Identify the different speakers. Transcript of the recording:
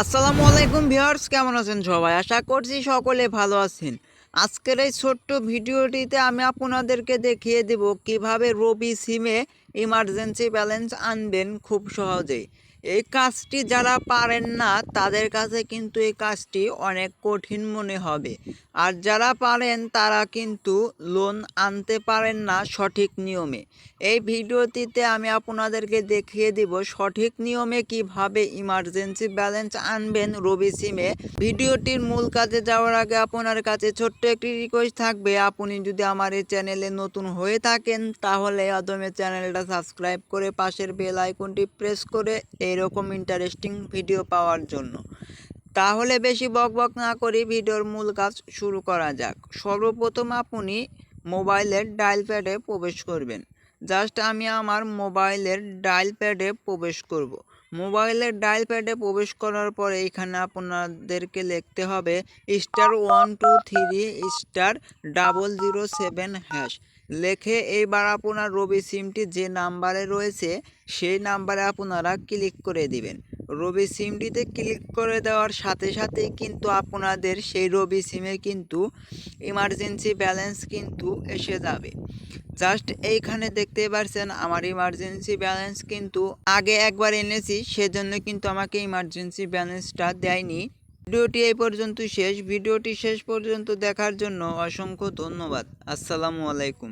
Speaker 1: আসসালামু আলাইকুম ভিউয়ার্স, কেমন আছেন সবাই? আশা করছি সকলে ভালো আছেন। আজকের এই ছোট্ট ভিডিওটিতে আমি আপনাদেরকে দেখিয়ে দেব কিভাবে রবি সিমে ইমার্জেন্সি ব্যালেন্স আনবেন খুব সহজেই। এই কাজটি যারা পারেন না তাদের কাছে কিন্তু এই কাজটি অনেক কঠিন মনে হবে। আর যারা পারেন তারা কিন্তু লোন আনতে পারেন না সঠিক নিয়মে। এই ভিডিওটিতে আমি আপনাদেরকে দেখিয়ে দিব সঠিক নিয়মে কিভাবে ইমার্জেন্সি ব্যালেন্স আনবেন রবি সিমে। ভিডিওটির মূল কাজে যাওয়ার আগে আপনার কাছে ছোট্ট একটি রিকোয়েস্ট থাকবে, আপনি যদি আমার এই চ্যানেলে নতুন হয়ে থাকেন তাহলে প্রথমে চ্যানেলটা সাবস্ক্রাইব করে পাশের বেল আইকনটি প্রেস করে এইরকম ইন্টারেস্টিং ভিডিও পাওয়ার জন্য। তাহলে বেশি বকবক না করে ভিডিওর মূল কাজ শুরু করা যাক। সর্বপ্রথম আপনি মোবাইলের ডায়াল প্যাডে প্রবেশ করবেন। জাস্ট আমি আমার মোবাইলের ডায়াল প্যাডে প্রবেশ করব। মোবাইলের ডায়াল প্যাডে প্রবেশ করার পরে এখানে আপনাদেরকে লিখতে হবে *123*007#। লিখে এইবার আপনার রবি সিমটি যে নাম্বারে রয়েছে সেই নাম্বারে আপনারা ক্লিক করে দিবেন। রবি সিমটিতে ক্লিক করে দেওয়ার সাথে সাথেই কিন্তু আপনাদের সেই রবি সিমে কিন্তু ইমার্জেন্সি ব্যালেন্স কিন্তু এসে যাবে। জাস্ট এইখানে দেখতে পাচ্ছেন আমার ইমার্জেন্সি ব্যালেন্স কিন্তু আগে একবার এনেছি, সেজন্য কিন্তু আমাকে ইমার্জেন্সি ব্যালেন্সটা দেয়নি। ভিডিওটি এই পর্যন্ত শেষ। ভিডিওটি শেষ পর্যন্ত দেখার জন্য অসংখ্য ধন্যবাদ। আসসালামু আলাইকুম।